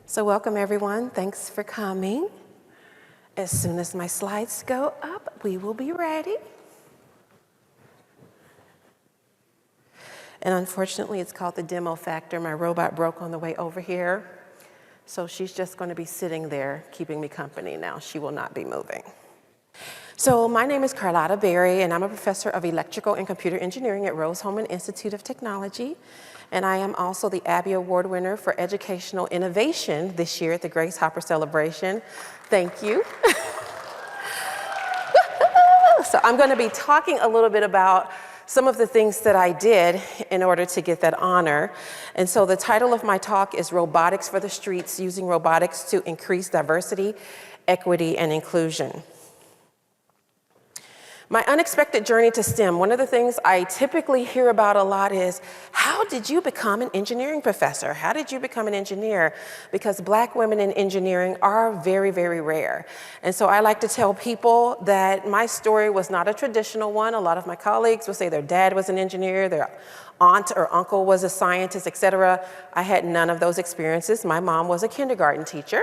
So welcome everyone, thanks for coming. As soon as my slides go up, we will be ready. And unfortunately, it's called the demo factor. My robot broke on the way over here. So she's just going to be sitting there, keeping me company now. She will not be moving. So my name is Carlotta Berry, and I'm a professor of electrical and computer engineering at Rose-Hulman Institute of Technology. And I am also the ABIE Award winner for educational innovation this year at the Grace Hopper Celebration. Thank you. So I'm going to be talking a little bit about some of the things that I did in order to get that honor. And so the title of my talk is Robotics for the Streets, Using Robotics to Increase Diversity, Equity, and Inclusion. My unexpected journey to STEM, one of the things I typically hear about a lot is, how did you become an engineering professor? How did you become an engineer? Because Black women in engineering are very, very rare. And so I like to tell people that my story was not a traditional one. A lot of my colleagues will say their dad was an engineer, their aunt or uncle was a scientist, et cetera. I had none of those experiences. My mom was a kindergarten teacher.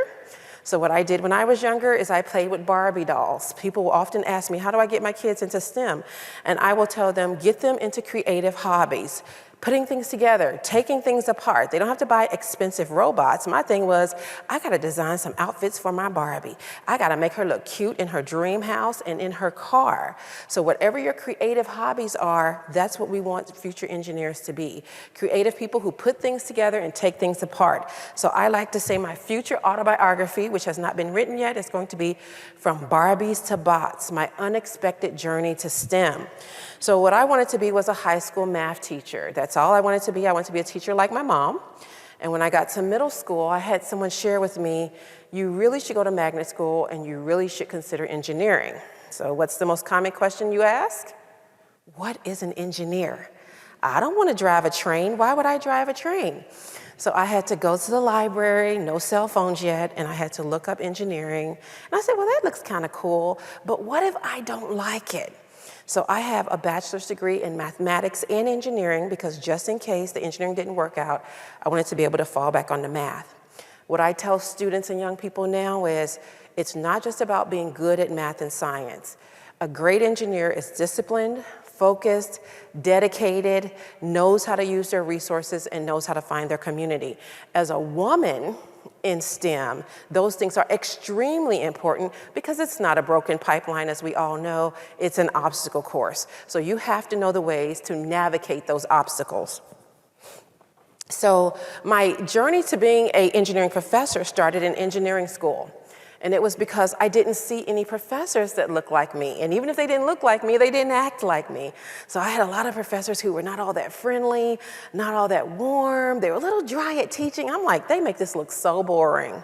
So what I did when I was younger is I played with Barbie dolls. People will often ask me, how do I get my kids into STEM? And I will tell them, get them into creative hobbies. Putting things together, taking things apart. They don't have to buy expensive robots. My thing was, I gotta design some outfits for my Barbie. I gotta make her look cute in her dream house and in her car. So whatever your creative hobbies are, that's what we want future engineers to be. Creative people who put things together and take things apart. So I like to say my future autobiography, which has not been written yet, is going to be From Barbies to Bots, my unexpected journey to STEM. So what I wanted to be was a high school math teacher. That's all I wanted to be. I wanted to be a teacher like my mom. And when I got to middle school, I had someone share with me, you really should go to magnet school and you really should consider engineering. So what's the most common question you ask? What is an engineer? I don't want to drive a train. Why would I drive a train? So I had to go to the library, no cell phones yet, and I had to look up engineering. And I said, well, that looks kind of cool, but what if I don't like it? So I have a bachelor's degree in mathematics and engineering because just in case the engineering didn't work out, I wanted to be able to fall back on the math. What I tell students and young people now is, it's not just about being good at math and science. A great engineer is disciplined, focused, dedicated, knows how to use their resources, and knows how to find their community. As a woman in STEM, those things are extremely important because it's not a broken pipeline, as we all know, it's an obstacle course. So you have to know the ways to navigate those obstacles. So my journey to being an engineering professor started in engineering school. And it was because I didn't see any professors that looked like me. And even if they didn't look like me, they didn't act like me. So I had a lot of professors who were not all that friendly, not all that warm. They were a little dry at teaching. I'm like, they make this look so boring.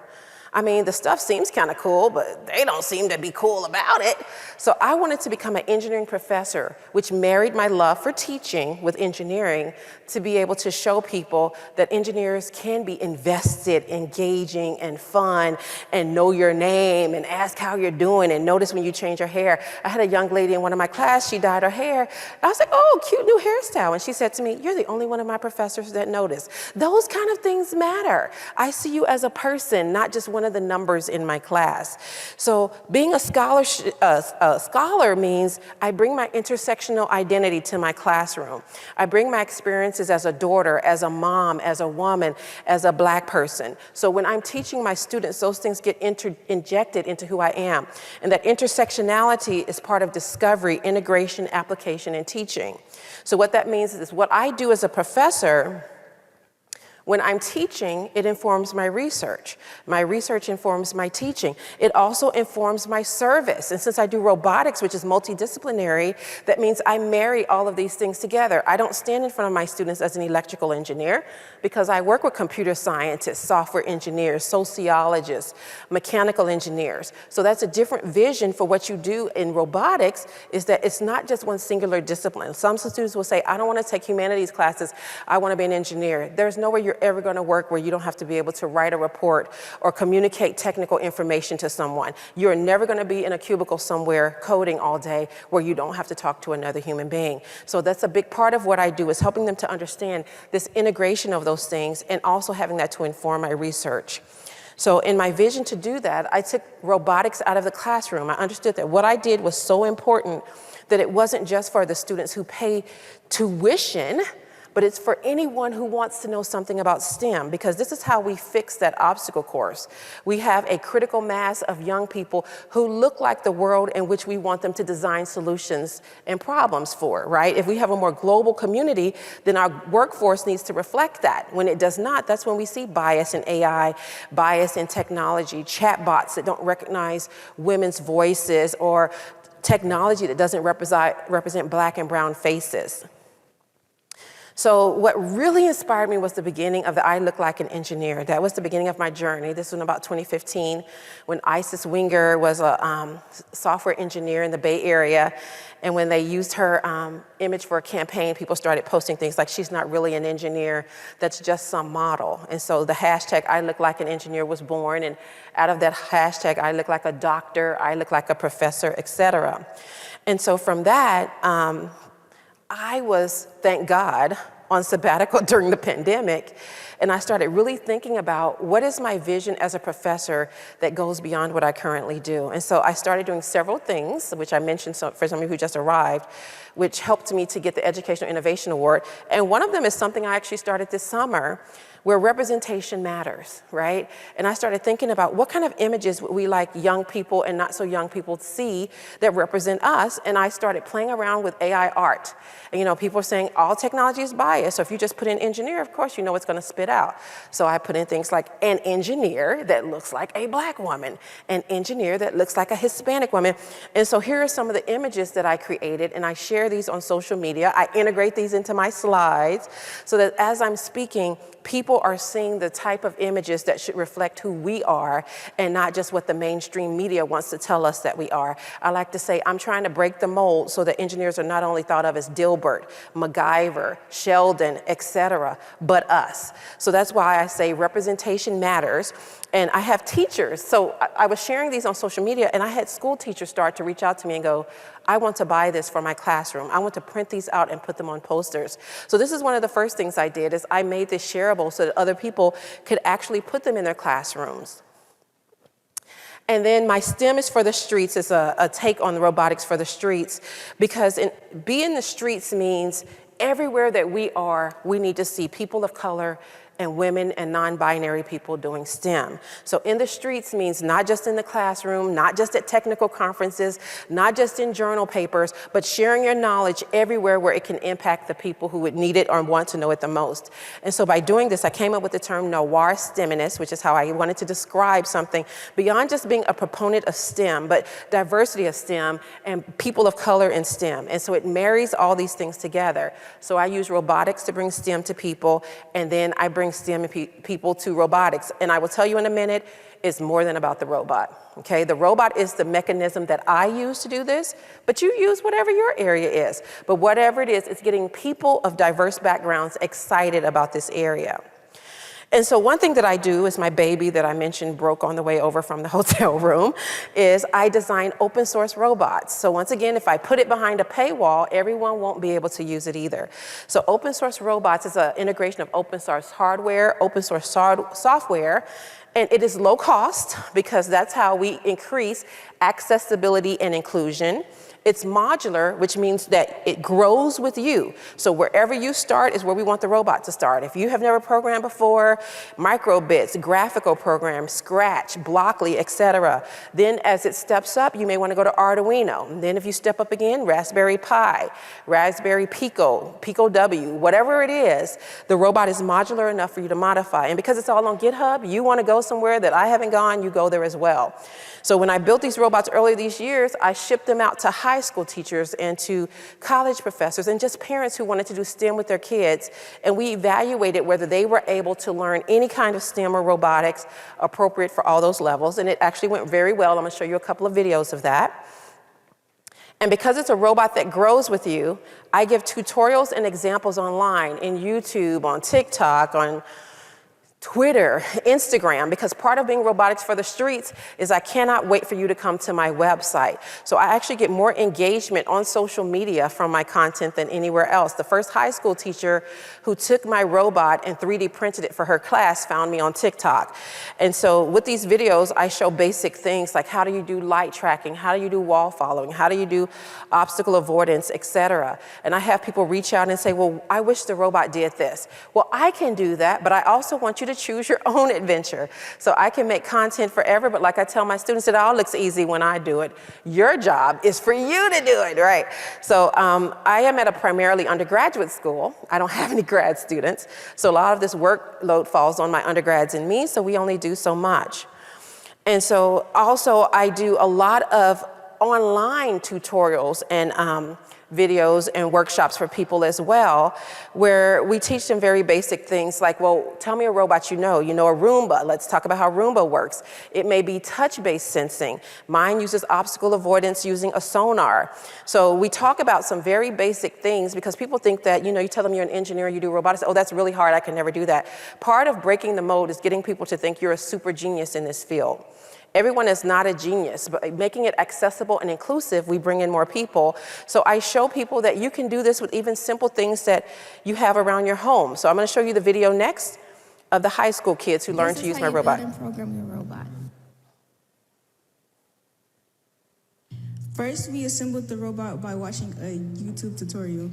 I mean, the stuff seems kind of cool, but they don't seem to be cool about it. So I wanted to become an engineering professor, which married my love for teaching with engineering to be able to show people that engineers can be invested, engaging, and fun, and know your name, and ask how you're doing, and notice when you change your hair. I had a young lady in one of my class, she dyed her hair. I was like, oh, cute new hairstyle. And she said to me, you're the only one of my professors that noticed. Those kind of things matter. I see you as a person, not just one of the numbers in my class. So being a scholar means I bring my intersectional identity to my classroom. I bring my experiences as a daughter, as a mom, as a woman, as a Black person. So when I'm teaching my students, those things get injected into who I am. And that intersectionality is part of discovery, integration, application, and teaching. So what that means is what I do as a professor, when I'm teaching, it informs my research. My research informs my teaching. It also informs my service. And since I do robotics, which is multidisciplinary, that means I marry all of these things together. I don't stand in front of my students as an electrical engineer because I work with computer scientists, software engineers, sociologists, mechanical engineers. So that's a different vision for what you do in robotics, is that it's not just one singular discipline. Some students will say, I don't want to take humanities classes, I want to be an engineer. There's nowhere you're you're ever going to work where you don't have to be able to write a report or communicate technical information to someone. You're never going to be in a cubicle somewhere coding all day where you don't have to talk to another human being. So that's a big part of what I do, is helping them to understand this integration of those things and also having that to inform my research. So in my vision to do that, I took robotics out of the classroom. I understood that what I did was so important that it wasn't just for the students who pay tuition, but it's for anyone who wants to know something about STEM, because this is how we fix that obstacle course. We have a critical mass of young people who look like the world in which we want them to design solutions and problems for, right? If we have a more global community, then our workforce needs to reflect that. When it does not, that's when we see bias in AI, bias in technology, chatbots that don't recognize women's voices, or technology that doesn't represent Black and brown faces. So what really inspired me was the beginning of the I Look Like an Engineer. That was the beginning of my journey. This was in about 2015 when Isis Winger was a software engineer in the Bay Area. And when they used her image for a campaign, people started posting things like, she's not really an engineer, that's just some model. And so the hashtag I Look Like an Engineer was born. And out of that hashtag, I look like a doctor, I look like a professor, et cetera. And so from that, I was, thank God, on sabbatical during the pandemic, and I started really thinking about what is my vision as a professor that goes beyond what I currently do. And so I started doing several things, which I mentioned for some of you who just arrived, which helped me to get the Educational Innovation Award. And one of them is something I actually started this summer, where representation matters, right? And I started thinking about what kind of images would we like young people and not so young people to see that represent us. And I started playing around with AI art. And, you know, people are saying all technology is biased. So if you just put in engineer, of course, you know it's going to spit out. So I put in things like an engineer that looks like a Black woman, an engineer that looks like a Hispanic woman. And so here are some of the images that I created, and I share these on social media. I integrate these into my slides so that as I'm speaking, people are seeing the type of images that should reflect who we are and not just what the mainstream media wants to tell us that we are. I like to say I'm trying to break the mold so that engineers are not only thought of as Dilbert, MacGyver, Sheldon, et cetera, but us. So that's why I say representation matters. And I have teachers. So I was sharing these on social media, and I had school teachers start to reach out to me and go, I want to buy this for my classroom. I want to print these out and put them on posters. So this is one of the first things I did, is I made this shareable so that other people could actually put them in their classrooms. And then my STEM is for the streets is a take on the robotics for the streets, because be in the streets means everywhere that we are, we need to see people of color and women and non-binary people doing STEM. So in the streets means not just in the classroom, not just at technical conferences, not just in journal papers, but sharing your knowledge everywhere where it can impact the people who would need it or want to know it the most. And so by doing this, I came up with the term noir STEMinist, which is how I wanted to describe something beyond just being a proponent of STEM, but diversity of STEM and people of color in STEM. And so it marries all these things together. So I use robotics to bring STEM to people, and then I bring STEM people to robotics. And I will tell you in a minute, it's more than about the robot, okay? The robot is the mechanism that I use to do this, but you use whatever your area is. But whatever it is, it's getting people of diverse backgrounds excited about this area. And so one thing that I do is my baby that I mentioned broke on the way over from the hotel room is I design open source robots. So once again, if I put it behind a paywall, everyone won't be able to use it either. So open source robots is an integration of open source hardware, open source software, and it is low cost because that's how we increase accessibility and inclusion. It's modular, which means that it grows with you. So wherever you start is where we want the robot to start. If you have never programmed before, microbits, graphical programs, Scratch, Blockly, et cetera. Then as it steps up, you may want to go to Arduino. And then if you step up again, Raspberry Pi, Raspberry Pico, Pico W, whatever it is, the robot is modular enough for you to modify. And because it's all on GitHub, you want to go somewhere that I haven't gone, you go there as well. So when I built these robots earlier these years, I shipped them out to high school teachers and to college professors and just parents who wanted to do STEM with their kids. And we evaluated whether they were able to learn any kind of STEM or robotics appropriate for all those levels. And it actually went very well. I'm going to show you a couple of videos of that. And because it's a robot that grows with you, I give tutorials and examples online, in YouTube, on TikTok, on Twitter, Instagram, because part of being robotics for the streets is I cannot wait for you to come to my website. So I actually get more engagement on social media from my content than anywhere else. The first high school teacher who took my robot and 3D printed it for her class found me on TikTok. And so with these videos, I show basic things like how do you do light tracking, how do you do wall following, how do you do obstacle avoidance, etc. And I have people reach out and say, well, I wish the robot did this. Well, I can do that, but I also want you to choose your own adventure. So I can make content forever, but like I tell my students, it all looks easy when I do it. Your job is for you to do it, right? So I am at a primarily undergraduate school. I don't have any grad students. So a lot of this workload falls on my undergrads and me, so we only do so much. And so also I do a lot of online tutorials and videos and workshops for people as well, where we teach them very basic things like, well, tell me a robot you know a Roomba. Let's talk about how Roomba works. It may be touch-based sensing. Mine uses obstacle avoidance using a sonar. So we talk about some very basic things because people think that, you tell them you're an engineer, you do robotics, oh, that's really hard, I can never do that. Part of breaking the mold is getting people to think you're a super genius in this field. Everyone is not a genius, but making it accessible and inclusive, we bring in more people. So I show people that you can do this with even simple things that you have around your home. So I'm going to show you the video next of the high school kids who learned to use my robot. Build and program your robot. First, we assembled the robot by watching a YouTube tutorial.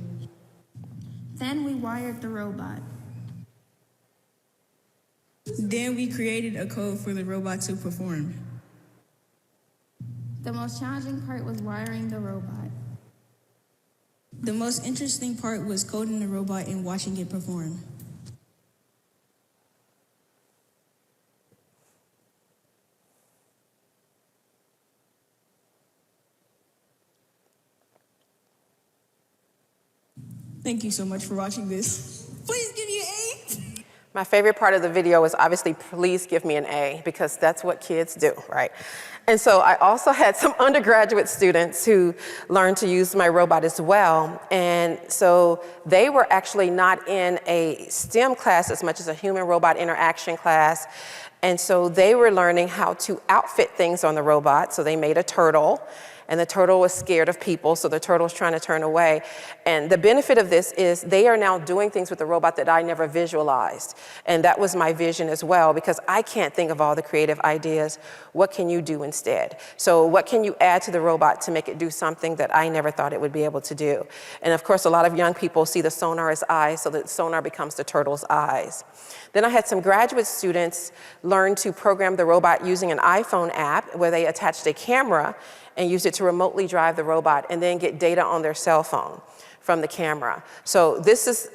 Then we wired the robot. Then we created a code for the robot to perform. The most challenging part was wiring the robot. The most interesting part was coding the robot and watching it perform. Thank you so much for watching this. Please give me an A. My favorite part of the video is obviously, please give me an A, because that's what kids do, right? And so I also had some undergraduate students who learned to use my robot as well. And so they were actually not in a STEM class as much as a human-robot interaction class. And so they were learning how to outfit things on the robot. So they made a turtle. And the turtle was scared of people, so the turtle was trying to turn away. And the benefit of this is they are now doing things with the robot that I never visualized. And that was my vision as well, because I can't think of all the creative ideas. What can you do instead? So what can you add to the robot to make it do something that I never thought it would be able to do? And of course, a lot of young people see the sonar as eyes, so the sonar becomes the turtle's eyes. Then I had some graduate students learn to program the robot using an iPhone app where they attached a camera and used it to remotely drive the robot and then get data on their cell phone from the camera. So this is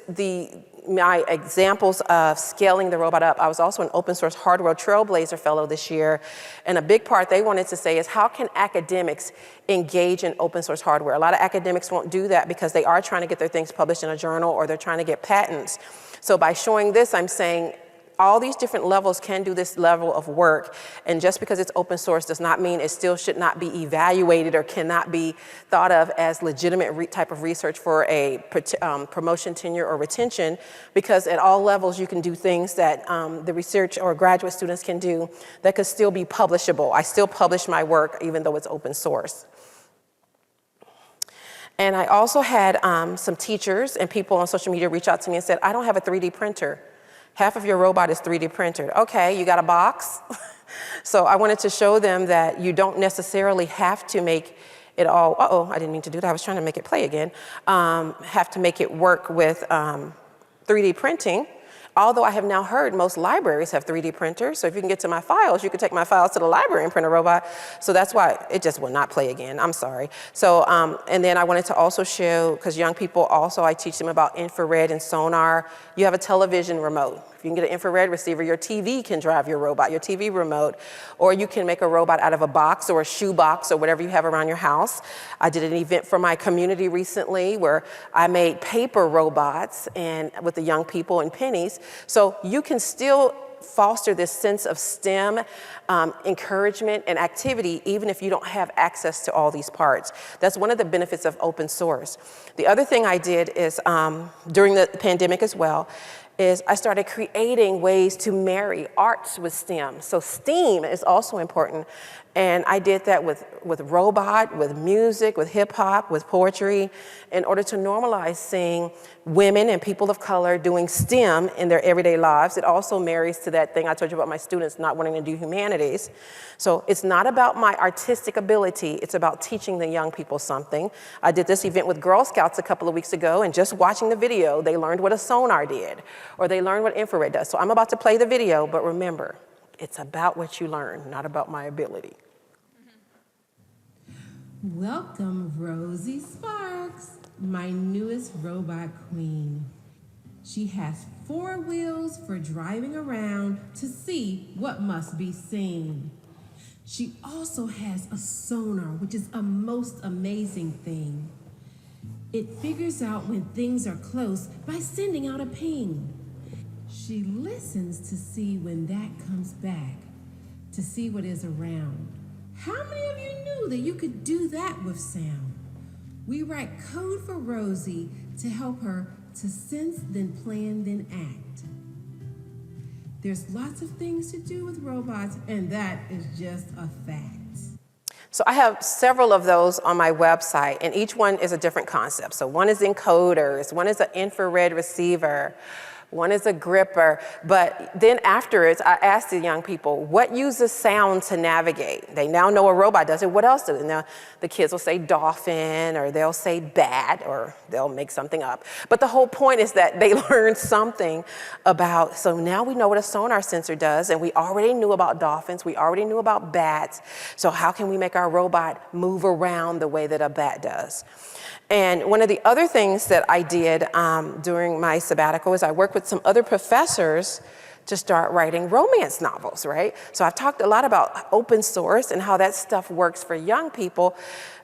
my examples of scaling the robot up. I was also an open source hardware trailblazer fellow this year, and a big part they wanted to say is how can academics engage in open source hardware? A lot of academics won't do that because they are trying to get their things published in a journal or they're trying to get patents. So by showing this, I'm saying all these different levels can do this level of work, and just because it's open source does not mean it still should not be evaluated or cannot be thought of as legitimate type of research for a promotion, tenure, or retention, because at all levels you can do things that the research or graduate students can do that could still be publishable. I still publish my work even though it's open source. And I also had some teachers and people on social media reach out to me and said, I don't have a 3D printer. Half of your robot is 3D printed. Okay, you got a box? So I wanted to show them that you don't necessarily have to make it all, I didn't mean to do that. I was trying to make it play again. Have to make it work with 3D printing. Although I have now heard most libraries have 3D printers, so if you can get to my files, you can take my files to the library and print a robot. So that's why it just will not play again, I'm sorry. So, and then I wanted to also show, because young people also, I teach them about infrared and sonar. You have a television remote. If you can get an infrared receiver, your TV can drive your robot, your TV remote, or you can make a robot out of a box or a shoe box or whatever you have around your house. I did an event for my community recently where I made paper robots and with the young people and pennies. So you can still foster this sense of STEM encouragement and activity even if you don't have access to all these parts. That's one of the benefits of open source. The other thing I did is during the pandemic as well, is I started creating ways to marry arts with STEM. So STEAM is also important. And I did that with robot, with music, with hip hop, with poetry, in order to normalize seeing women and people of color doing STEM in their everyday lives. It also marries to that thing I told you about my students not wanting to do humanities. So it's not about my artistic ability, it's about teaching the young people something. I did this event with Girl Scouts a couple of weeks ago, and just watching the video, they learned what a sonar did, or they learned what infrared does. So I'm about to play the video, but remember, it's about what you learn, not about my ability. Welcome, Rosie Sparks, my newest robot queen. She has 4 wheels for driving around to see what must be seen. She also has a sonar, which is a most amazing thing. It figures out when things are close by sending out a ping. She listens to see when that comes back, to see what is around. How many of you knew that you could do that with sound? We write code for Rosie to help her to sense, then plan, then act. There's lots of things to do with robots, and that is just a fact. So I have several of those on my website, and each one is a different concept. So one is encoders, one is an infrared receiver, one is a gripper. But then afterwards, I asked the young people, what uses sound to navigate? They now know a robot does it. What else does it? Now, the kids will say dolphin, or they'll say bat, or they'll make something up. But the whole point is that they learned something about, so now we know what a sonar sensor does, and we already knew about dolphins, we already knew about bats, so how can we make our robot move around the way that a bat does? And one of the other things that I did during my sabbatical is I worked with some other professors to start writing romance novels, right? So I've talked a lot about open source and how that stuff works for young people,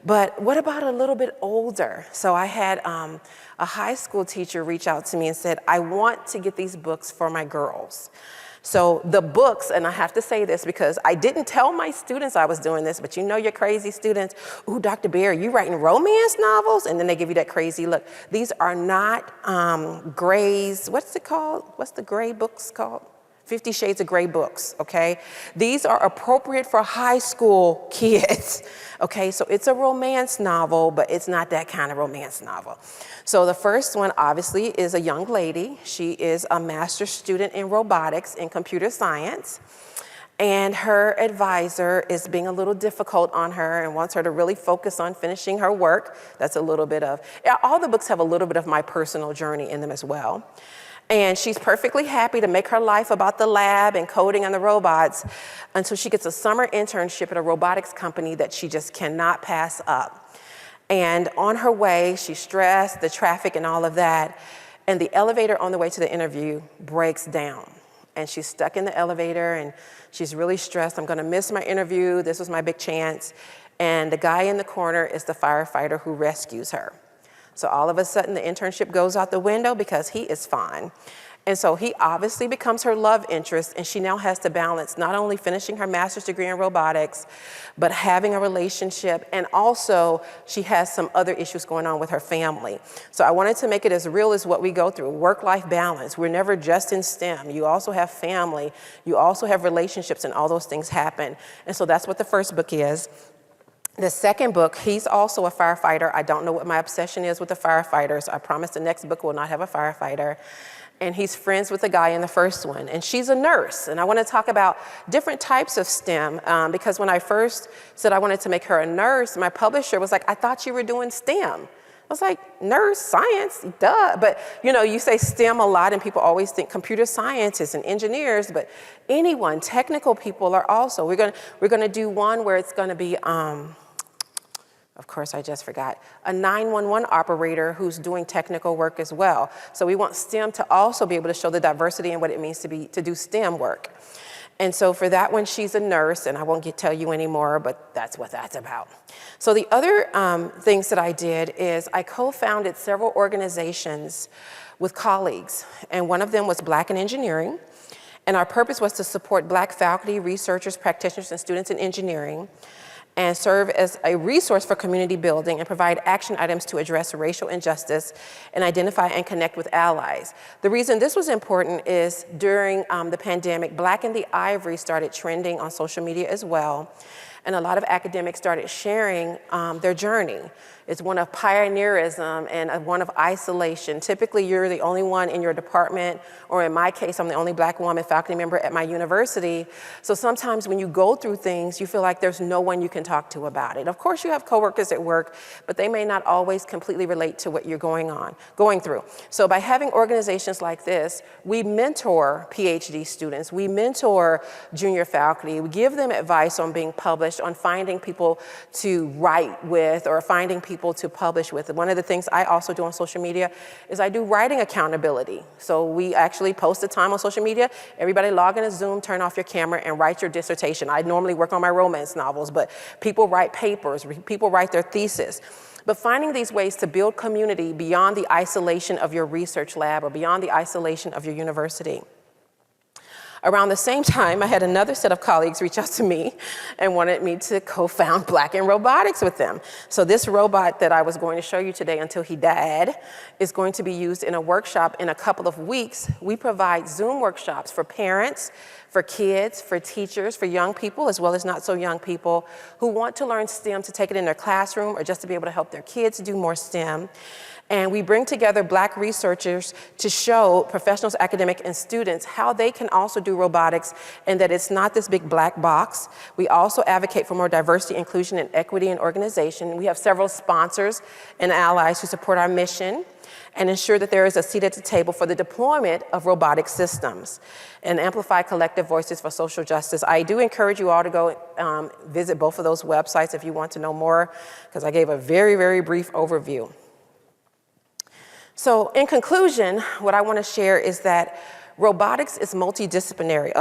but what about a little bit older? So I had a high school teacher reach out to me and said, I want to get these books for my girls. So the books, and I have to say this because I didn't tell my students I was doing this, but you know your crazy students, ooh, Dr. Berry, you writing romance novels? And then they give you that crazy look. These are not Gray's, what's it called? What's the Gray books called? 50 Shades of Grey books, okay? These are appropriate for high school kids, okay? So it's a romance novel, but it's not that kind of romance novel. So the first one, obviously, is a young lady. She is a master's student in robotics and computer science. And her advisor is being a little difficult on her and wants her to really focus on finishing her work. That's a little bit of, all the books have a little bit of my personal journey in them as well. And she's perfectly happy to make her life about the lab and coding and the robots until she gets a summer internship at a robotics company that she just cannot pass up. And on her way, she's stressed, the traffic and all of that, and the elevator on the way to the interview breaks down. And she's stuck in the elevator and she's really stressed. I'm gonna miss my interview, this was my big chance. And the guy in the corner is the firefighter who rescues her. So all of a sudden the internship goes out the window because he is fine. And so he obviously becomes her love interest, and she now has to balance not only finishing her master's degree in robotics, but having a relationship, and also she has some other issues going on with her family. So I wanted to make it as real as what we go through, work-life balance. We're never just in STEM. You also have family, you also have relationships, and all those things happen. And so that's what the first book is. The second book, he's also a firefighter. I don't know what my obsession is with the firefighters. I promise the next book will not have a firefighter. And he's friends with the guy in the first one. And she's a nurse. And I want to talk about different types of STEM because when I first said I wanted to make her a nurse, my publisher was like, I thought you were doing STEM. I was like, nurse, science, duh. But you know, you say STEM a lot and people always think computer scientists and engineers, but anyone, technical people are also. We're gonna do one where it's gonna be, of course, I just forgot, a 911 operator who's doing technical work as well. So we want STEM to also be able to show the diversity and what it means to do STEM work. And so for that one, she's a nurse, and I won't tell you anymore, but that's what that's about. So the other things that I did is I co-founded several organizations with colleagues, and one of them was Black in Engineering. And our purpose was to support Black faculty, researchers, practitioners, and students in engineering. and serve as a resource for community building and provide action items to address racial injustice and identify and connect with allies. The reason this was important is during the pandemic, Black in the Ivory started trending on social media as well, and a lot of academics started sharing their journey. It's one of pioneerism and one of isolation. Typically, you're the only one in your department, or in my case, I'm the only Black woman faculty member at my university. So sometimes when you go through things, you feel like there's no one you can talk to about it. Of course, you have coworkers at work, but they may not always completely relate to what you're going through. So by having organizations like this, we mentor PhD students, we mentor junior faculty, we give them advice on being published, on finding people to write with, or finding people to publish with. One of the things I also do on social media is I do writing accountability. So we actually post a time on social media, everybody log in a Zoom, turn off your camera, and write your dissertation. I normally work on my romance novels, but people write papers, people write their thesis. But finding these ways to build community beyond the isolation of your research lab or beyond the isolation of your university. Around the same time, I had another set of colleagues reach out to me and wanted me to co-found Black in Robotics with them. So this robot that I was going to show you today until he died is going to be used in a workshop in a couple of weeks. We provide Zoom workshops for parents, for kids, for teachers, for young people, as well as not so young people who want to learn STEM to take it in their classroom or just to be able to help their kids do more STEM. And we bring together Black researchers to show professionals, academic, and students how they can also do robotics and that it's not this big black box. We also advocate for more diversity, inclusion, and equity in organization. We have several sponsors and allies who support our mission and ensure that there is a seat at the table for the deployment of robotic systems and amplify collective voices for social justice. I do encourage you all to go visit both of those websites if you want to know more, because I gave a very, very brief overview. So in conclusion, what I want to share is that robotics is multidisciplinary.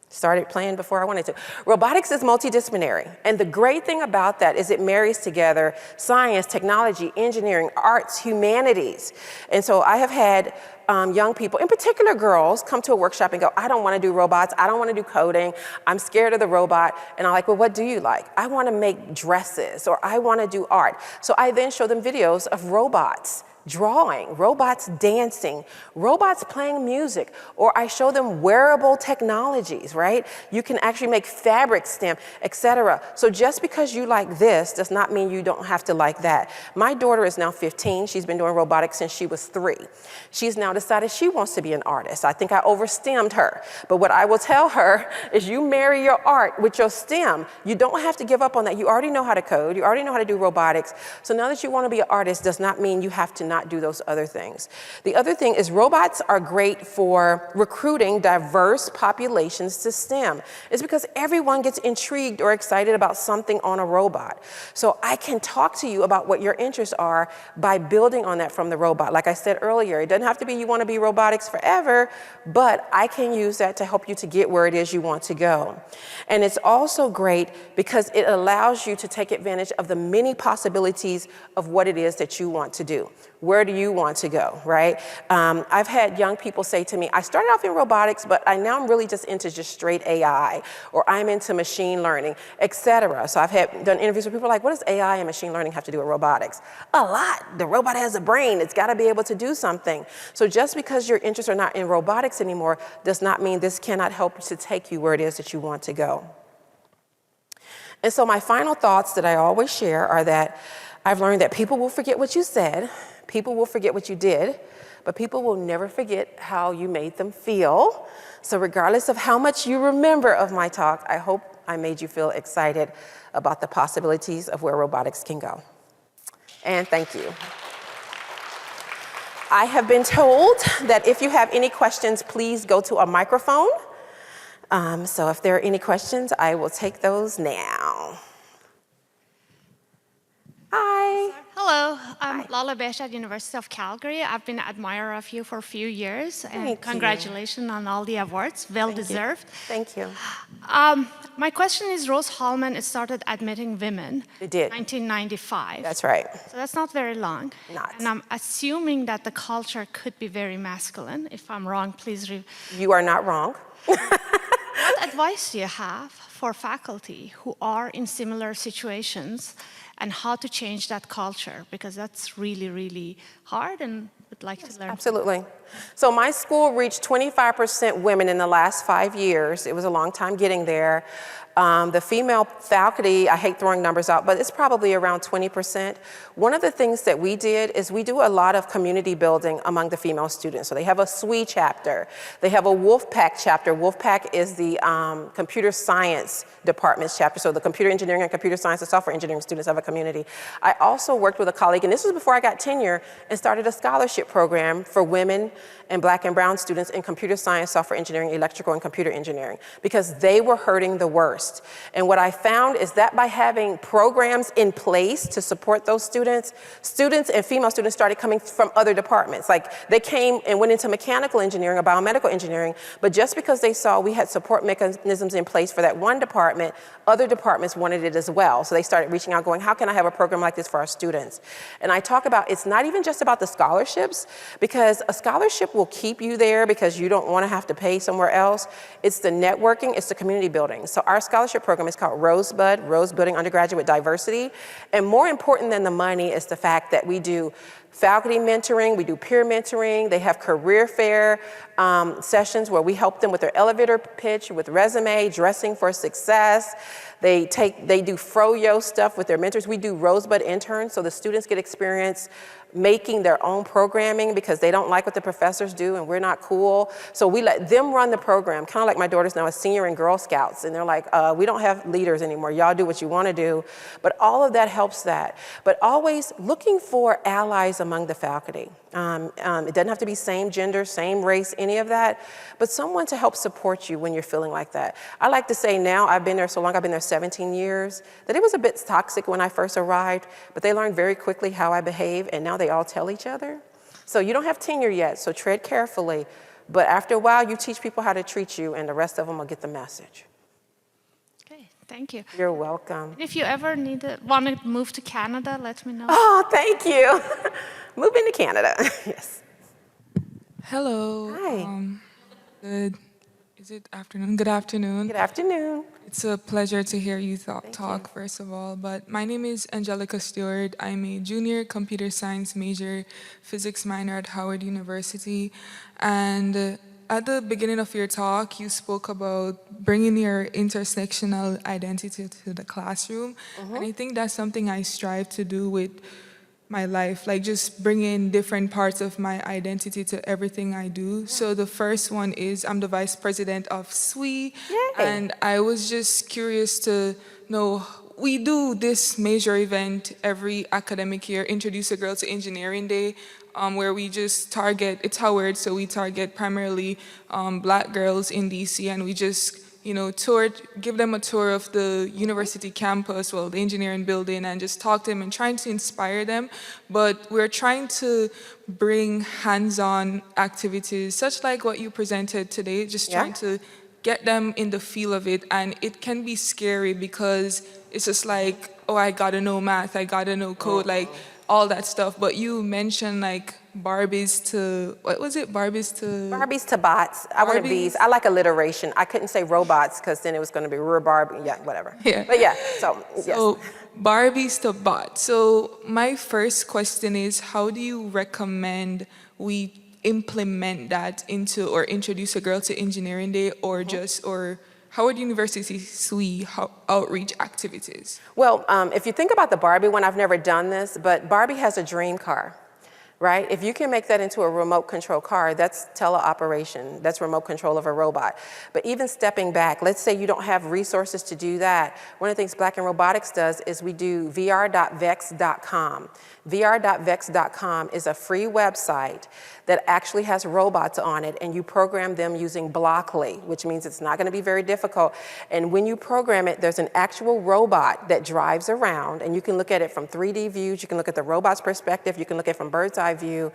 Started playing before I wanted to. Robotics is multidisciplinary, and the great thing about that is it marries together science, technology, engineering, arts, humanities. And so I have had young people, in particular girls, come to a workshop and go, I don't want to do robots, I don't want to do coding, I'm scared of the robot. And I'm like, well, what do you like? I want to make dresses, or I want to do art. So I then show them videos of robots drawing, robots dancing, robots playing music, or I show them wearable technologies, right? You can actually make fabric stem, etc. So just because you like this does not mean you don't have to like that. My daughter is now 15. She's been doing robotics since she was 3. She's now decided she wants to be an artist. I think I overstemmed her. But what I will tell her is you marry your art with your STEM. You don't have to give up on that. You already know how to code. You already know how to do robotics. So now that you want to be an artist does not mean you have to not do those other things. The other thing is robots are great for recruiting diverse populations to STEM. It's because everyone gets intrigued or excited about something on a robot. So I can talk to you about what your interests are by building on that from the robot. Like I said earlier, it doesn't have to be you want to be robotics forever, but I can use that to help you to get where it is you want to go. And it's also great because it allows you to take advantage of the many possibilities of what it is that you want to do. Where do you want to go, right? I've had young people say to me, I started off in robotics, but now I'm really just into just straight AI, or I'm into machine learning, etc. So I've done interviews with people like, what does AI and machine learning have to do with robotics? A lot. The robot has a brain. It's got to be able to do something. So just because your interests are not in robotics anymore does not mean this cannot help to take you where it is that you want to go. And so my final thoughts that I always share are that I've learned that people will forget what you said, people will forget what you did, but people will never forget how you made them feel. So regardless of how much you remember of my talk, I hope I made you feel excited about the possibilities of where robotics can go. And thank you. I have been told that if you have any questions, please go to a microphone. So if there are any questions, I will take those now. Hi. Hello, I'm Lola Besh at University of Calgary. I've been an admirer of you for a few years, and congratulations on all the awards, well deserved. Thank you. My question is, Rose Hallman started admitting women It did. 1995. That's right. So that's not very long. Not. And I'm assuming that the culture could be very masculine. If I'm wrong, please. You are not wrong. What advice do you have for faculty who are in similar situations and how to change that culture, because that's really, really hard, and would like to learn. Absolutely. So my school reached 25% women in the last 5 years. It was a long time getting there. The female faculty, I hate throwing numbers out, but it's probably around 20%. One of the things that we did is we do a lot of community building among the female students. So they have a SWE chapter. They have a Wolfpack chapter. Wolfpack is the computer science department's chapter. So the computer engineering and computer science and software engineering students have a community. I also worked with a colleague, and this was before I got tenure, and started a scholarship program for women and Black and brown students in computer science, software engineering, electrical, and computer engineering, because they were hurting the worst. And what I found is that by having programs in place to support those students and female students started coming from other departments. Like they came and went into mechanical engineering or biomedical engineering, but just because they saw we had support mechanisms in place for that one department, other departments wanted it as well. So they started reaching out going, how can I have a program like this for our students? And I talk about, it's not even just about the scholarships, because a scholarship will keep you there because you don't want to have to pay somewhere else. It's the networking, it's the community building. So our scholarship program is called Rosebud, Rose Building Undergraduate Diversity. And more important than the money is the fact that we do faculty mentoring, we do peer mentoring, they have career fair sessions where we help them with their elevator pitch, with resume, dressing for success. They do froyo stuff with their mentors. We do Rosebud interns, so the students get experience making their own programming because they don't like what the professors do and we're not cool. So we let them run the program, kind of like my daughter's now a senior in Girl Scouts, and they're like, we don't have leaders anymore. Y'all do what you want to do. But all of that helps that. But always looking for allies among the faculty. It doesn't have to be same gender, same race, any of that, but someone to help support you when you're feeling like that. I like to say now, I've been there so long, I've been there 17 years, that it was a bit toxic when I first arrived, but they learned very quickly how I behave, and now they all tell each other. So you don't have tenure yet, so tread carefully, but after a while, you teach people how to treat you, and the rest of them will get the message. Okay, thank you. You're welcome. And if you ever want to move to Canada, let me know. Oh, thank you. Moving to Canada, yes. Hello. Hi. Is it afternoon? Good afternoon. Good afternoon. It's a pleasure to hear you talk, first of all. But my name is Angelica Stewart. I'm a junior computer science major, physics minor at Howard University. And at the beginning of your talk, you spoke about bringing your intersectional identity to the classroom. And I think that's something I strive to do with my life, like just bringing different parts of my identity to everything I do. So the first one is I'm the vice president of SWE, and I was just curious to know, we do this major event every academic year, Introduce a Girl to Engineering Day, where we just target, it's Howard, so we target primarily Black girls in DC, and we just give them a tour of the university campus, well, the engineering building, and just talk to them and trying to inspire them. But we're trying to bring hands-on activities, such like what you presented today, just trying to get them in the feel of it. And it can be scary because it's just like, oh, I gotta know math, I gotta know code, like all that stuff. But you mentioned like Barbies to, what was it? Barbies to bots. I wanted bees. I like alliteration. I couldn't say robots because then it was going to be Barbie. Yeah, whatever. Yeah. But yeah, so yes. So Barbies to bots. So my first question is, how do you recommend we implement that into or introduce a Girl to Engineering Day or or Howard University SWE outreach activities? Well, if you think about the Barbie one, I've never done this, but Barbie has a dream car. Right? If you can make that into a remote control car, that's teleoperation, that's remote control of a robot. But even stepping back, let's say you don't have resources to do that. One of the things Black in Robotics does is we do vr.vex.com. vr.vex.com is a free website that actually has robots on it, and you program them using Blockly, which means it's not going to be very difficult. And when you program it, there's an actual robot that drives around, and you can look at it from 3D views, you can look at the robot's perspective, you can look at it from bird's eye view,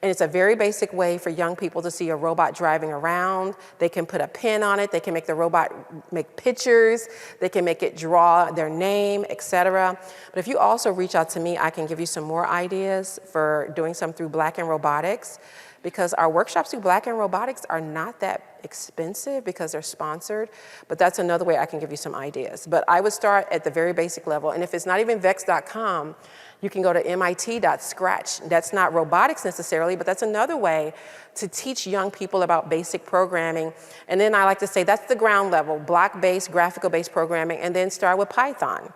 and it's a very basic way for young people to see a robot driving around. They can put a pin on it, they can make the robot make pictures, they can make it draw their name, etc. But if you also reach out to me, I can give you some more ideas for doing some through Black in Robotics, because our workshops through Black in Robotics are not that expensive because they're sponsored, but that's another way I can give you some ideas. But I would start at the very basic level, and if it's not even vex.com, you can go to mit.scratch. That's not robotics necessarily, but that's another way to teach young people about basic programming. And then I like to say that's the ground level, block-based, graphical-based programming, and then start with Python.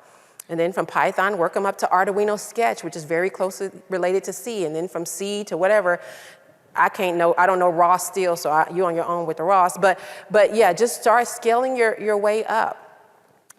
And then from Python, work them up to Arduino Sketch, which is very closely related to C. And then from C to whatever, I don't know ROS still, so you're on your own with the ROS. But yeah, just start scaling your way up.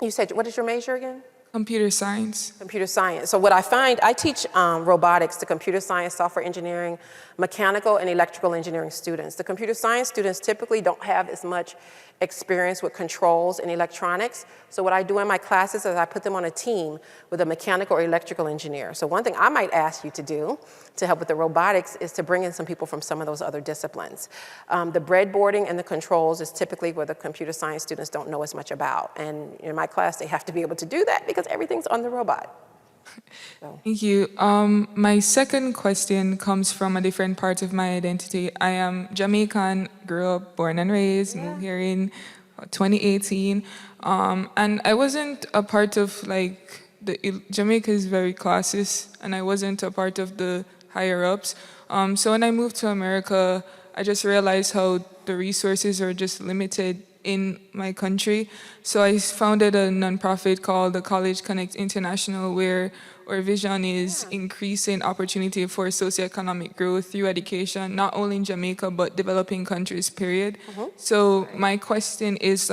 You said, what is your major again? Computer science. Computer science. So what I find, I teach robotics to computer science, software engineering, mechanical and electrical engineering students. The computer science students typically don't have as much experience with controls and electronics. So what I do in my classes is I put them on a team with a mechanical or electrical engineer. So one thing I might ask you to do to help with the robotics is to bring in some people from some of those other disciplines. The breadboarding and the controls is typically where the computer science students don't know as much about. And in my class, they have to be able to do that because everything's on the robot. So. Thank you. My second question comes from a different part of my identity. I am Jamaican, grew up, born and raised, moved here in 2018. And I wasn't a part of Jamaica is very classist, and I wasn't a part of the higher ups. So when I moved to America, I just realized how the resources are just limited in my country. So I founded a nonprofit called the College Connect International, where our vision is increasing opportunity for socioeconomic growth through education, not only in Jamaica, but developing countries, period. So my question is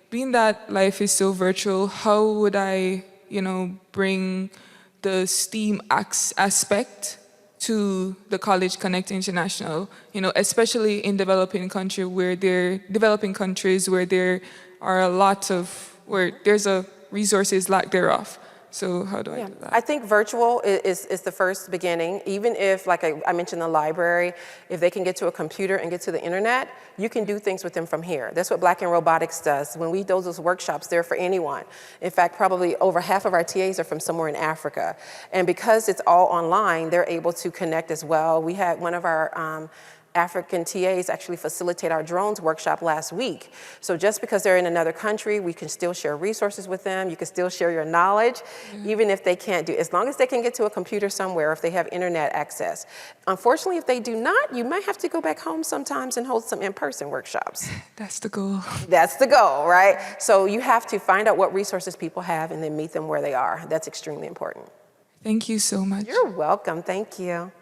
being that life is so virtual, how would I, bring the STEAM aspect to the College Connect International, especially in developing countries where there are a lot of, where there's a resources lack thereof. So how do I do that? I think virtual is the first beginning. Even if, like I mentioned the library, if they can get to a computer and get to the internet, you can do things with them from here. That's what Black in Robotics does. When we do those workshops, they're for anyone. In fact, probably over half of our TAs are from somewhere in Africa. And because it's all online, they're able to connect as well. We had one of our African TAs actually facilitate our drones workshop last week. So just because they're in another country, we can still share resources with them. You can still share your knowledge, even if they can't as long as they can get to a computer somewhere, if they have internet access. Unfortunately, if they do not, you might have to go back home sometimes and hold some in-person workshops. That's the goal. That's the goal, right? So you have to find out what resources people have and then meet them where they are. That's extremely important. Thank you so much. You're welcome. Thank you.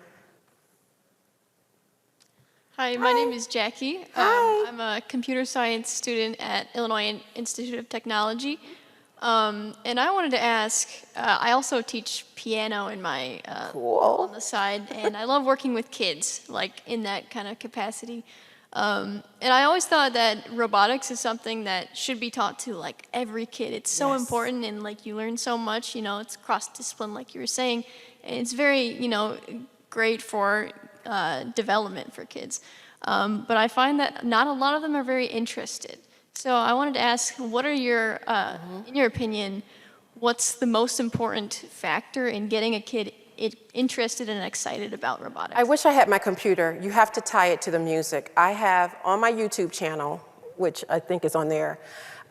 Hi, my name is Jackie. Hi. I'm a computer science student at Illinois Institute of Technology. And I wanted to ask, I also teach piano in my on the side, and I love working with kids, in that kind of capacity. And I always thought that robotics is something that should be taught to every kid. It's so important, and you learn so much. It's cross-discipline, like you were saying, and it's very great for development for kids. But I find that not a lot of them are very interested. So I wanted to ask, what are your, in your opinion, what's the most important factor in getting a kid interested and excited about robotics? I wish I had my computer. You have to tie it to the music. I have on my YouTube channel, which I think is on there,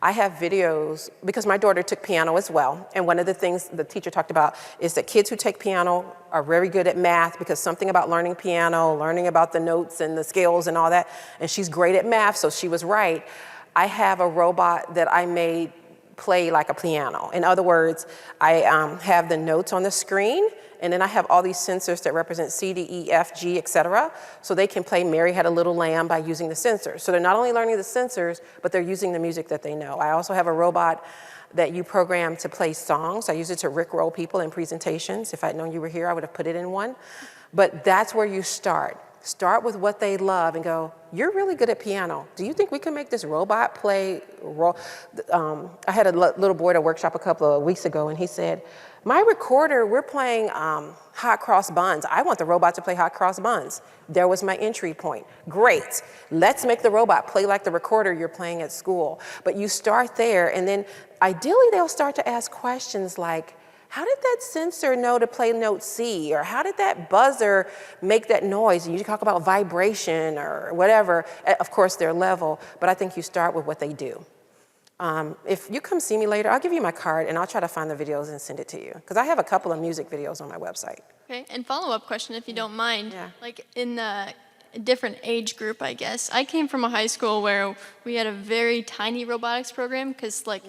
I have videos, because my daughter took piano as well, and one of the things the teacher talked about is that kids who take piano are very good at math, because something about learning piano, learning about the notes and the scales and all that, and she's great at math, so she was right. I have a robot that I made play like a piano. In other words, I have the notes on the screen, and then I have all these sensors that represent C, D, E, F, G, etc. So they can play Mary Had a Little Lamb by using the sensors. So they're not only learning the sensors, but they're using the music that they know. I also have a robot that you program to play songs. I use it to rickroll people in presentations. If I'd known you were here, I would have put it in one. But that's where you start. Start with what they love and go, you're really good at piano. Do you think we can make this robot play? I had a little boy at a workshop a couple of weeks ago, and he said, my recorder, we're playing hot cross buns. I want the robot to play hot cross buns. There was my entry point. Great. Let's make the robot play like the recorder you're playing at school. But you start there, and then ideally they'll start to ask questions like, How did that sensor know to play note C? Or how did that buzzer make that noise? You talk about vibration or whatever, of course their level, but I think you start with what they do. If you come see me later, I'll give you my card and I'll try to find the videos and send it to you. Because I have a couple of music videos on my website. Okay, and follow-up question, if you don't mind. Yeah. Like in a different age group, I guess. I came from a high school where we had a very tiny robotics program because, like,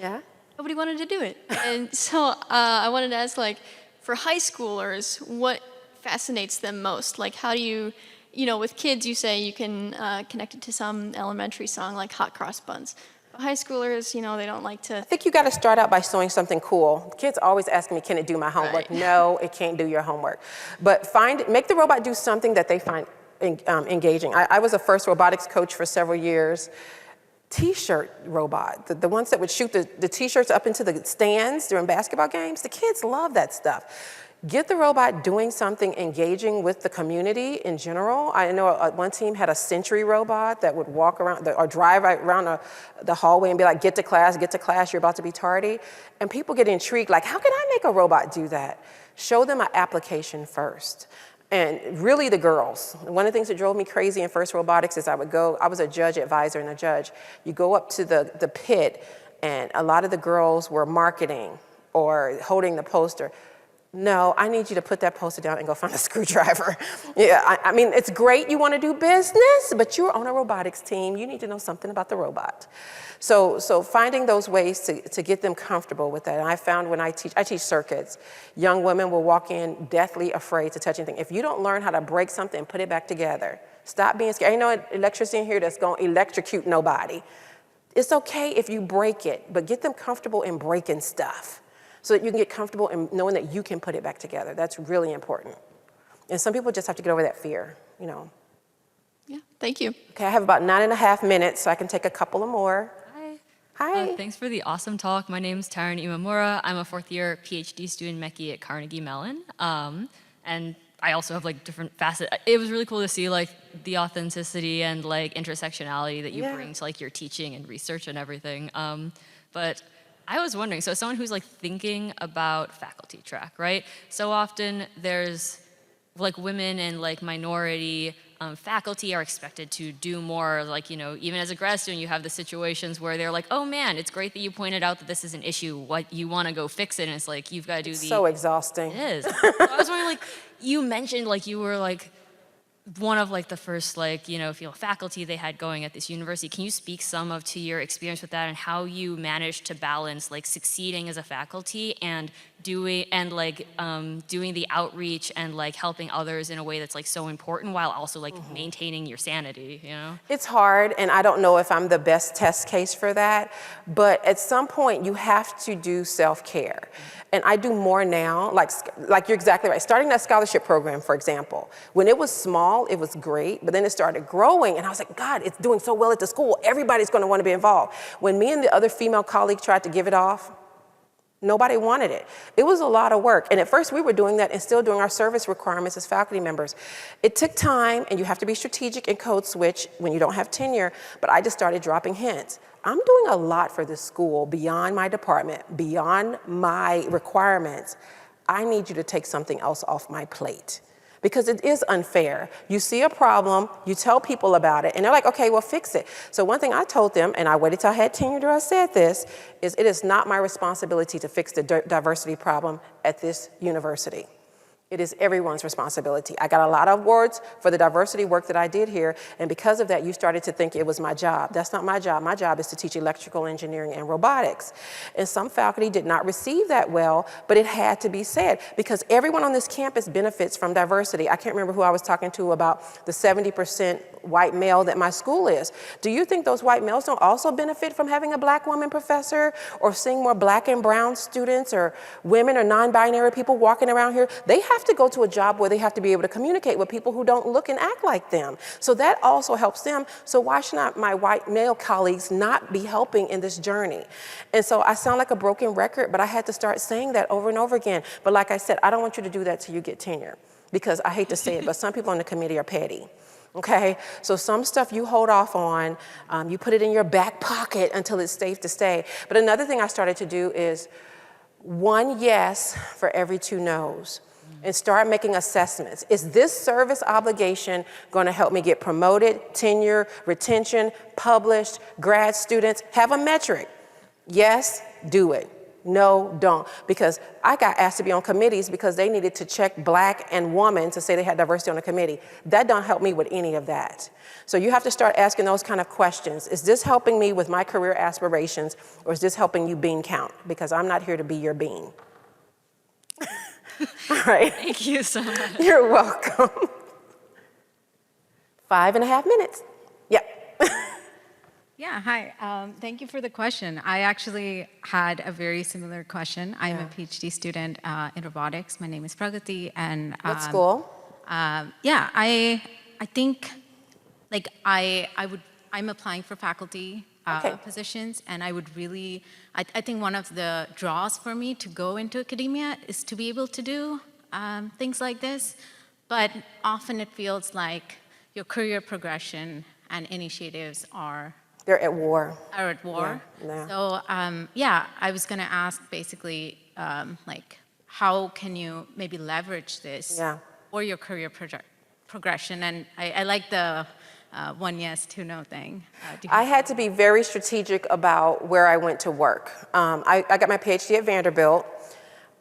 nobody wanted to do it. And so I wanted to ask, like, for high schoolers, what fascinates them most? Like, how do you, with kids, you say you can connect it to some elementary song like Hot Cross Buns. High schoolers, they don't like to. I think you got to start out by showing something cool. Kids always ask me, can it do my homework? Right. No, it can't do your homework. But make the robot do something that they find engaging. I was a first robotics coach for several years. T-shirt robot, the ones that would shoot the T-shirts up into the stands during basketball games, the kids love that stuff. Get the robot doing something engaging with the community in general. I know one team had a sentry robot that would walk around or drive right around the hallway and be like, get to class, you're about to be tardy. And people get intrigued, like, how can I make a robot do that? Show them an application first. And really the girls. One of the things that drove me crazy in first robotics is I was a judge advisor and a judge. You go up to the pit and a lot of the girls were marketing or holding the poster. No, I need you to put that poster down and go find a screwdriver. Yeah, I mean, it's great you want to do business, but you're on a robotics team. You need to know something about the robot. So finding those ways to get them comfortable with that. And I found when I teach circuits, young women will walk in deathly afraid to touch anything. If you don't learn how to break something and put it back together, stop being scared. Ain't no electricity in here that's going to electrocute nobody. It's okay if you break it, but get them comfortable in breaking stuff, so that you can get comfortable in knowing that you can put it back together. That's really important. And some people just have to get over that fear, Yeah, thank you. Okay, I have about 9.5 minutes, so I can take a couple of more. Hi. Thanks for the awesome talk. My name's Taryn Imamura. I'm a fourth-year PhD student Mechie at Carnegie Mellon. And I also have different facets. It was really cool to see the authenticity and intersectionality that you bring to your teaching and research and everything. But I was wondering, so as someone who's thinking about faculty track, right? So often there's women and minority faculty are expected to do more, even as a grad student, you have the situations where they're like, oh man, it's great that you pointed out that this is an issue. What you want to go fix it, and it's you've got to do so exhausting. It is. So I was wondering, you mentioned you were one of the first faculty they had going at this university. Can you speak some to your experience with that and how you managed to balance succeeding as a faculty and doing the outreach and helping others in a way that's so important while also maintaining your sanity, It's hard, and I don't know if I'm the best test case for that, but at some point you have to do self-care. And I do more now, like you're exactly right. Starting that scholarship program, for example, when it was small, it was great, but then it started growing, and I was like, God, it's doing so well at the school. Everybody's going to want to be involved. When me and the other female colleague tried to give it off, nobody wanted it. It was a lot of work. And at first we were doing that and still doing our service requirements as faculty members. It took time, and you have to be strategic and code switch when you don't have tenure, but I just started dropping hints. I'm doing a lot for this school beyond my department, beyond my requirements. I need you to take something else off my plate. Because it is unfair. You see a problem, you tell people about it, and they're like, okay, well, fix it. So one thing I told them, and I waited till I had tenure till I said this, is it is not my responsibility to fix the diversity problem at this university. It is everyone's responsibility. I got a lot of awards for the diversity work that I did here, and because of that, you started to think it was my job. That's not my job. My job is to teach electrical engineering and robotics. And some faculty did not receive that well, but it had to be said, because everyone on this campus benefits from diversity. I can't remember who I was talking to about the 70% white male that my school is. Do you think those white males don't also benefit from having a black woman professor, or seeing more black and brown students, or women or non-binary people walking around here? They have to go to a job where they have to be able to communicate with people who don't look and act like them. So that also helps them. So why should not my white male colleagues not be helping in this journey? And so I sound like a broken record, but I had to start saying that over and over again. But like I said, I don't want you to do that till you get tenure, because I hate to say it, but some people on the committee are petty. Okay, so some stuff you hold off on, you put it in your back pocket until it's safe to stay. But another thing I started to do is, one yes for every 2 no's. And start making assessments. Is this service obligation going to help me get promoted, tenure, retention, published, grad students? Have a metric. Yes, do it. No, don't. Because I got asked to be on committees because they needed to check black and woman to say they had diversity on the committee. That don't help me with any of that. So you have to start asking those kind of questions. Is this helping me with my career aspirations, or is this helping you bean count? Because I'm not here to be your bean. All right. Thank you so much. You're welcome. 5.5 minutes. Yeah. Yeah, hi. Thank you for the question. I actually had a very similar question. I'm a PhD student in robotics. My name is Pragati, and What school? yeah, I think like I'm applying for faculty positions, and I would really, I think one of the draws for me to go into academia is to be able to do things like this, but often it feels like your career progression and initiatives are They're at war. Yeah. So yeah, I was going to ask basically like how can you maybe leverage this for your career progression? And I like the 1 yes, 2 no thing. I had to be very strategic about where I went to work. I got my PhD at Vanderbilt,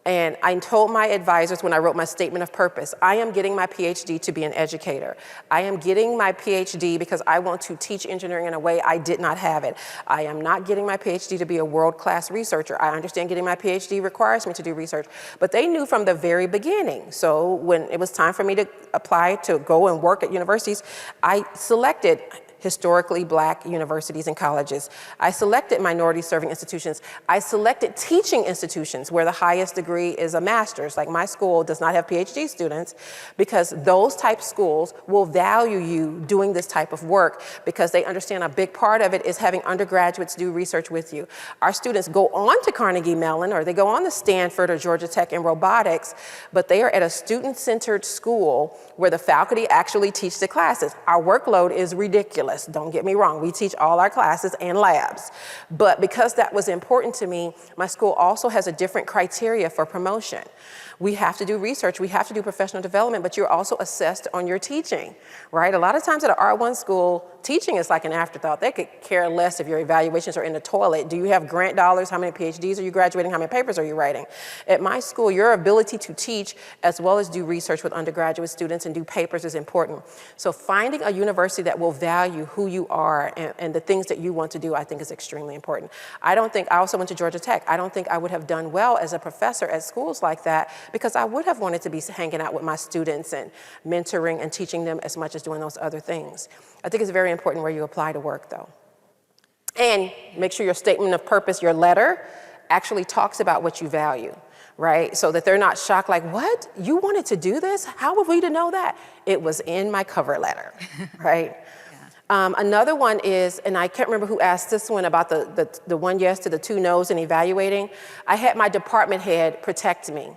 and I told my advisors when I wrote my statement of purpose, I am getting my PhD to be an educator. I am getting my PhD because I want to teach engineering in a way I did not have it. I am not getting my PhD to be a world-class researcher. I understand getting my PhD requires me to do research, but they knew from the very beginning. So when it was time for me to apply to go and work at universities, I selected historically black universities and colleges. I selected minority serving institutions. I selected teaching institutions where the highest degree is a master's. Like my school does not have PhD students because those type schools will value you doing this type of work because they understand a big part of it is having undergraduates do research with you. Our students go on to Carnegie Mellon or they go on to Stanford or Georgia Tech in robotics, but they are at a student-centered school where the faculty actually teach the classes. Our workload is ridiculous. Don't get me wrong, we teach all our classes and labs. But because that was important to me, my school also has a different criteria for promotion. We have to do research, we have to do professional development, but you're also assessed on your teaching, right? A lot of times at an R1 school, teaching is like an afterthought. They could care less if your evaluations are in the toilet. Do you have grant dollars? How many PhDs are you graduating? How many papers are you writing? At my school, your ability to teach as well as do research with undergraduate students and do papers is important. So finding a university that will value who you are and the things that you want to do, I think is extremely important. I also went to Georgia Tech. I don't think I would have done well as a professor at schools like that because I would have wanted to be hanging out with my students and mentoring and teaching them as much as doing those other things. I think it's very important where you apply to work though. And make sure your statement of purpose, your letter, actually talks about what you value, right? So that they're not shocked like, what? You wanted to do this? How were we to know that? It was in my cover letter, right? Another one is, and I can't remember who asked this one about the 1 yes to the 2 no's and evaluating. I had my department head protect me.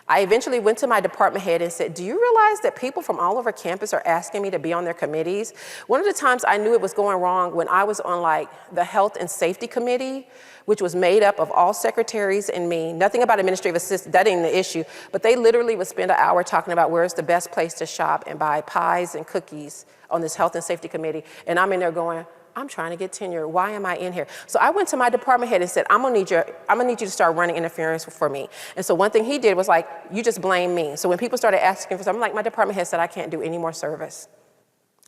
I eventually went to my department head and said, do you realize that people from all over campus are asking me to be on their committees? One of the times I knew it was going wrong when I was on like the health and safety committee, which was made up of all secretaries and me, nothing about administrative assistant, that ain't the issue, but they literally would spend an hour talking about where's the best place to shop and buy pies and cookies on this health and safety committee. And I'm in there going, I'm trying to get tenure. Why am I in here? So I went to my department head and said, I'm gonna need you to start running interference for me. And so one thing he did was like, you just blame me. So when people started asking for something, like my department head said, I can't do any more service.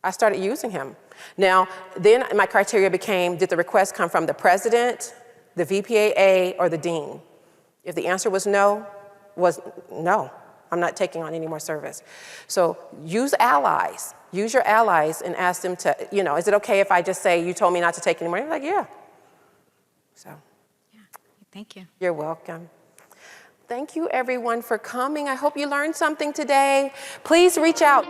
I started using him. Now, then my criteria became, did the request come from the president, the VPAA, or the dean? If the answer was no, I'm not taking on any more service. So use allies. Use your allies and ask them to, is it okay if I just say, you told me not to take any more? You're like, yeah. So. Yeah, thank you. You're welcome. Thank you everyone for coming. I hope you learned something today. Please reach out.